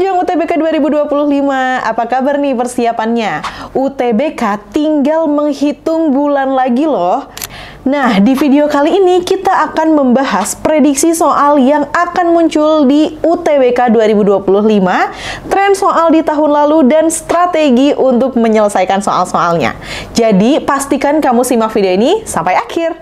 Pejuang UTBK 2025, apa kabar nih persiapannya? UTBK tinggal menghitung bulan lagi loh. Nah, di video kali ini kita akan membahas prediksi soal yang akan muncul di UTBK 2025, tren soal di tahun lalu, dan strategi untuk menyelesaikan soal-soalnya. Jadi, pastikan kamu simak video ini sampai akhir.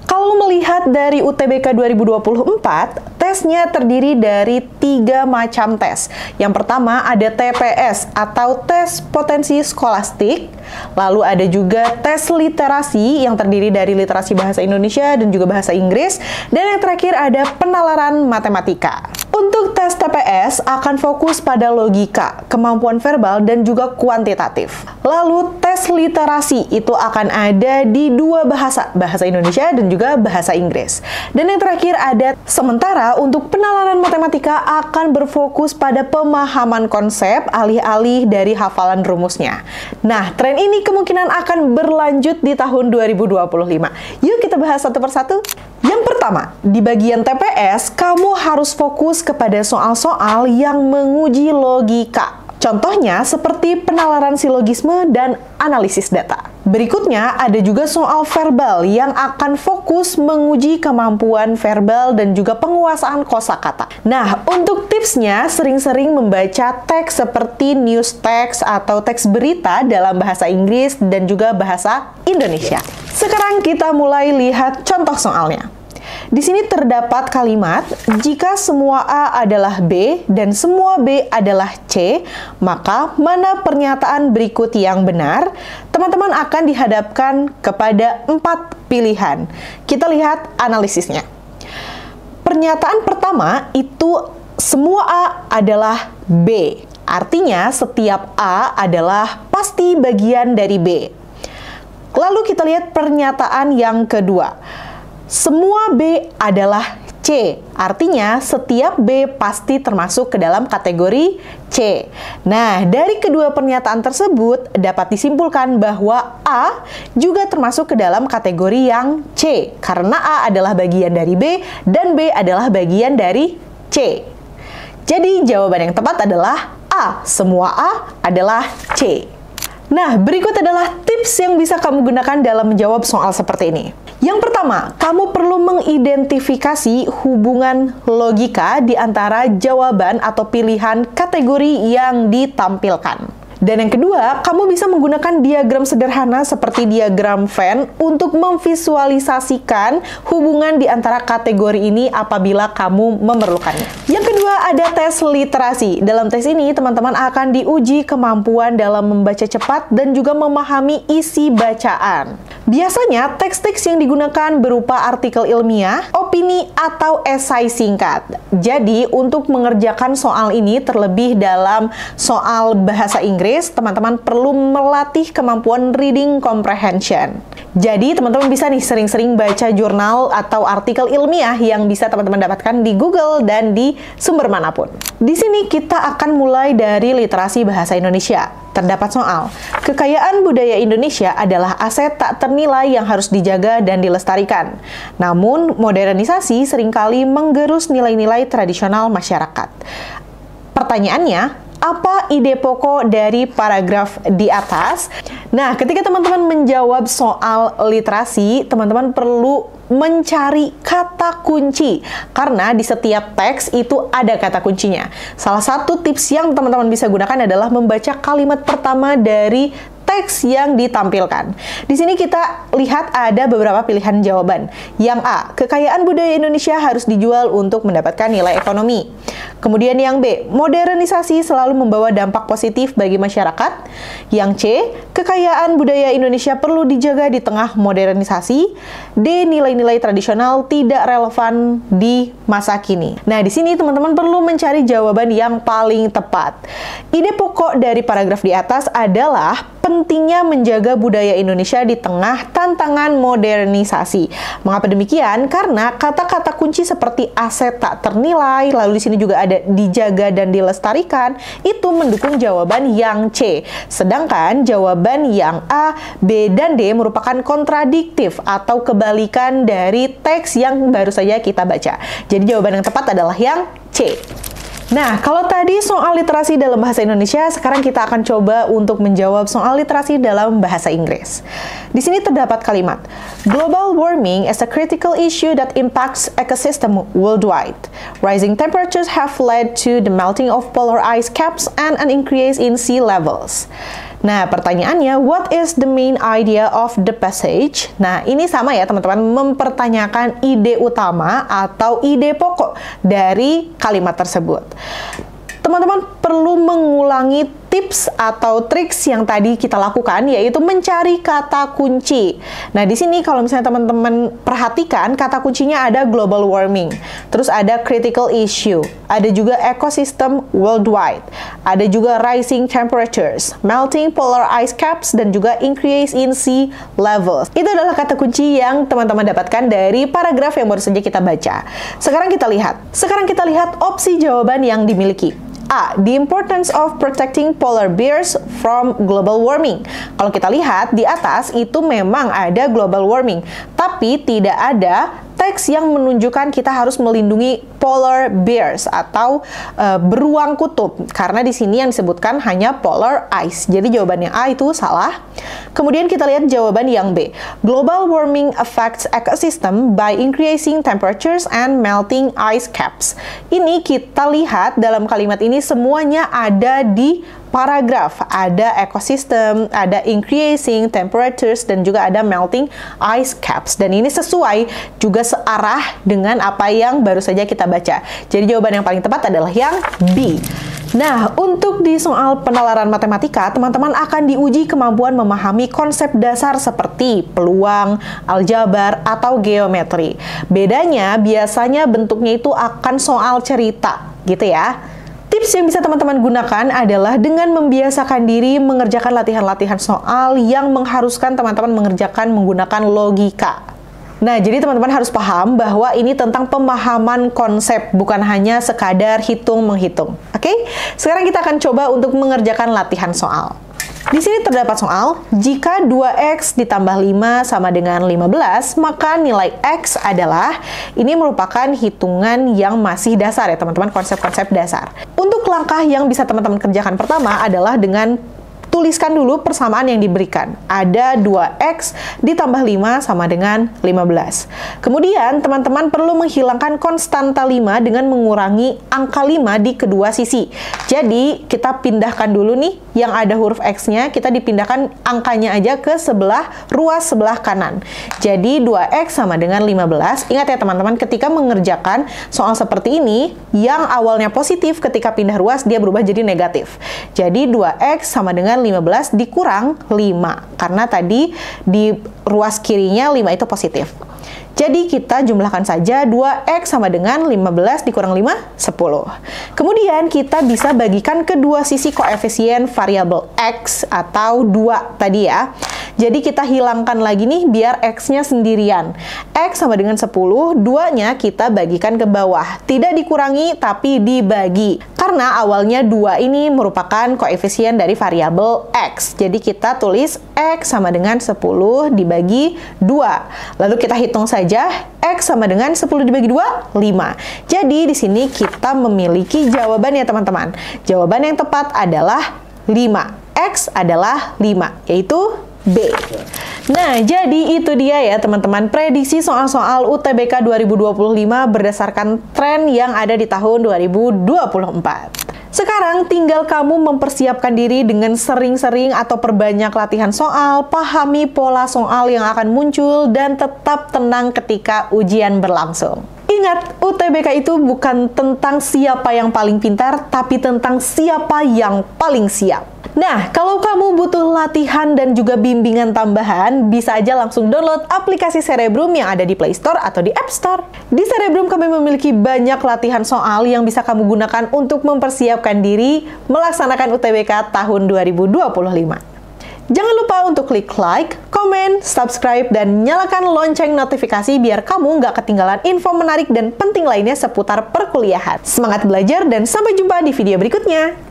Kalau melihat dari UTBK 2024, tesnya terdiri dari 3 macam tes. Yang pertama ada TPS atau tes potensi skolastik, lalu ada juga tes literasi yang terdiri dari literasi bahasa Indonesia dan juga bahasa Inggris, dan yang terakhir ada penalaran matematika. Untuk tes TPS akan fokus pada logika, kemampuan verbal, dan juga kuantitatif. Lalu tes literasi itu akan ada di 2 bahasa, bahasa Indonesia dan juga bahasa Inggris. Dan yang terakhir ada sementara untuk penalaran matematika akan berfokus pada pemahaman konsep alih-alih dari hafalan rumusnya. Nah, tren ini kemungkinan akan berlanjut di tahun 2025. Yuk kita bahas satu persatu. Yang pertama, di bagian TPS, kamu harus fokus kepada soal-soal yang menguji logika. Contohnya seperti penalaran silogisme dan analisis data. Berikutnya ada juga soal verbal yang akan fokus menguji kemampuan verbal dan juga penguasaan kosakata. Nah, untuk tipsnya sering-sering membaca teks seperti news text atau teks berita dalam bahasa Inggris dan juga bahasa Indonesia. Sekarang kita mulai lihat contoh soalnya. Di sini terdapat kalimat, jika semua A adalah B dan semua B adalah C, maka mana pernyataan berikut yang benar? Teman-teman akan dihadapkan kepada 4 pilihan. Kita lihat analisisnya. Pernyataan pertama itu semua A adalah B. Artinya setiap A adalah pasti bagian dari B. Lalu kita lihat pernyataan yang kedua. Semua B adalah C, artinya setiap B pasti termasuk ke dalam kategori C. Nah, dari kedua pernyataan tersebut dapat disimpulkan bahwa A juga termasuk ke dalam kategori yang C, karena A adalah bagian dari B dan B adalah bagian dari C. Jadi, jawaban yang tepat adalah A, semua A adalah C. Nah, berikut adalah tips yang bisa kamu gunakan dalam menjawab soal seperti ini. Yang pertama, kamu perlu mengidentifikasi hubungan logika di antara jawaban atau pilihan kategori yang ditampilkan. Dan yang kedua, kamu bisa menggunakan diagram sederhana seperti diagram Venn untuk memvisualisasikan hubungan di antara kategori ini apabila kamu memerlukannya. Yang kedua, ada tes literasi. Dalam tes ini, teman-teman akan diuji kemampuan dalam membaca cepat dan juga memahami isi bacaan. Biasanya, teks-teks yang digunakan berupa artikel ilmiah, opini, atau esai singkat. Jadi, untuk mengerjakan soal ini terlebih dalam soal bahasa Inggris, teman-teman perlu melatih kemampuan reading comprehension. Jadi, teman-teman bisa nih sering-sering baca jurnal atau artikel ilmiah yang bisa teman-teman dapatkan di Google dan di sumber manapun. Di sini kita akan mulai dari literasi bahasa Indonesia. Terdapat soal, kekayaan budaya Indonesia adalah aset tak ternilai yang harus dijaga dan dilestarikan. Namun, modernisasi seringkali menggerus nilai-nilai tradisional masyarakat. Pertanyaannya, apa ide pokok dari paragraf di atas? Nah, ketika teman-teman menjawab soal literasi, teman-teman perlu mencari kata kunci, karena di setiap teks itu ada kata kuncinya. Salah satu tips yang teman-teman bisa gunakan adalah membaca kalimat pertama dari teks yang ditampilkan. Di sini kita lihat ada beberapa pilihan jawaban. Yang A, kekayaan budaya Indonesia harus dijual untuk mendapatkan nilai ekonomi. Kemudian yang B, modernisasi selalu membawa dampak positif bagi masyarakat. Yang C, kekayaan budaya Indonesia perlu dijaga di tengah modernisasi. D, nilai-nilai tradisional tidak relevan di masa kini. Nah, di sini teman-teman perlu mencari jawaban yang paling tepat. Ide pokok dari paragraf di atas adalah pentingnya menjaga budaya Indonesia di tengah tantangan modernisasi. Mengapa demikian? Karena kata-kata kunci seperti aset tak ternilai, lalu di sini juga ada dijaga dan dilestarikan, itu mendukung jawaban yang C. Sedangkan jawaban yang A, B, dan D merupakan kontradiktif atau kebalikan dari teks yang baru saja kita baca. Jadi jawaban yang tepat adalah yang C. Nah, kalau tadi soal literasi dalam bahasa Indonesia, sekarang kita akan coba untuk menjawab soal literasi dalam bahasa Inggris. Di sini terdapat kalimat, Global warming is a critical issue that impacts ecosystem worldwide. Rising temperatures have led to the melting of polar ice caps and an increase in sea levels. Nah, pertanyaannya, what is the main idea of the passage? Nah, ini sama ya teman-teman, mempertanyakan ide utama atau ide pokok dari kalimat tersebut. Teman-teman perlu mengulangi tips atau triks yang tadi kita lakukan, yaitu mencari kata kunci. Nah, di sini kalau misalnya teman-teman perhatikan, kata kuncinya ada global warming, terus ada critical issue, ada juga ecosystem worldwide, ada juga rising temperatures, melting polar ice caps, dan juga increase in sea levels. Itu adalah kata kunci yang teman-teman dapatkan dari paragraf yang baru saja kita baca. Sekarang kita lihat opsi jawaban yang dimiliki. A. The importance of protecting polar bears from global warming. Kalau kita lihat di atas itu memang ada global warming, tapi tidak ada teks yang menunjukkan kita harus melindungi polar bears atau beruang kutub, karena di sini yang disebutkan hanya polar ice. Jadi jawabannya A itu salah. Kemudian kita lihat jawaban yang B. Global warming affects ecosystem by increasing temperatures and melting ice caps. Ini kita lihat dalam kalimat ini semuanya ada di paragraf, ada ecosystem, ada increasing temperatures, dan juga ada melting ice caps. Dan ini sesuai juga searah dengan apa yang baru saja kita baca. Jadi jawaban yang paling tepat adalah yang B. Nah, untuk di soal penalaran matematika, teman-teman akan diuji kemampuan memahami konsep dasar seperti peluang, aljabar, atau geometri. Bedanya, biasanya bentuknya itu akan soal cerita, gitu ya. Tips yang bisa teman-teman gunakan adalah dengan membiasakan diri mengerjakan latihan-latihan soal yang mengharuskan teman-teman mengerjakan menggunakan logika. Nah, jadi teman-teman harus paham bahwa ini tentang pemahaman konsep, bukan hanya sekadar hitung-menghitung. Oke? Sekarang kita akan coba untuk mengerjakan latihan soal. Di sini terdapat soal, jika 2x ditambah 5 sama dengan 15, maka nilai x adalah, ini merupakan hitungan yang masih dasar ya teman-teman, konsep-konsep dasar. Untuk langkah yang bisa teman-teman kerjakan pertama adalah dengan tuliskan dulu persamaan yang diberikan. Ada 2x ditambah 5 sama dengan 15. Kemudian, teman-teman perlu menghilangkan konstanta 5 dengan mengurangi angka 5 di kedua sisi. Jadi, kita pindahkan dulu nih, yang ada huruf x-nya, kita dipindahkan angkanya aja ke ruas sebelah kanan. Jadi, 2x sama dengan 15. Ingat ya teman-teman, ketika mengerjakan soal seperti ini, yang awalnya positif ketika pindah ruas, dia berubah jadi negatif. Jadi, 2x sama dengan 15 dikurang 5, karena tadi di ruas kirinya 5 itu positif. Jadi kita jumlahkan saja 2x sama dengan 15 dikurang 5, 10. Kemudian kita bisa bagikan kedua sisi koefisien variabel x atau 2 tadi ya. Jadi kita hilangkan lagi nih biar x-nya sendirian. X sama dengan 10, 2-nya kita bagikan ke bawah. Tidak dikurangi tapi dibagi. Karena awalnya 2 ini merupakan koefisien dari variabel x. Jadi kita tulis x sama dengan 10 dibagi 2. Lalu kita hitung saja, x sama dengan 10 dibagi 2, 5. Jadi di sini kita memiliki jawaban ya teman-teman. Jawaban yang tepat adalah 5. X adalah 5, yaitu B. Nah, jadi itu dia ya teman-teman, prediksi soal-soal UTBK 2025 berdasarkan tren yang ada di tahun 2024. Sekarang tinggal kamu mempersiapkan diri dengan sering-sering atau perbanyak latihan soal, pahami pola soal yang akan muncul, dan tetap tenang ketika ujian berlangsung. Ingat, UTBK itu bukan tentang siapa yang paling pintar, tapi tentang siapa yang paling siap. Nah, kalau kamu butuh latihan dan juga bimbingan tambahan, bisa aja langsung download aplikasi Cerebrum yang ada di Play Store atau di App Store. Di Cerebrum kami memiliki banyak latihan soal yang bisa kamu gunakan untuk mempersiapkan diri melaksanakan UTBK tahun 2025. Jangan lupa untuk klik like, komen, subscribe, dan nyalakan lonceng notifikasi biar kamu nggak ketinggalan info menarik dan penting lainnya seputar perkuliahan. Semangat belajar dan sampai jumpa di video berikutnya.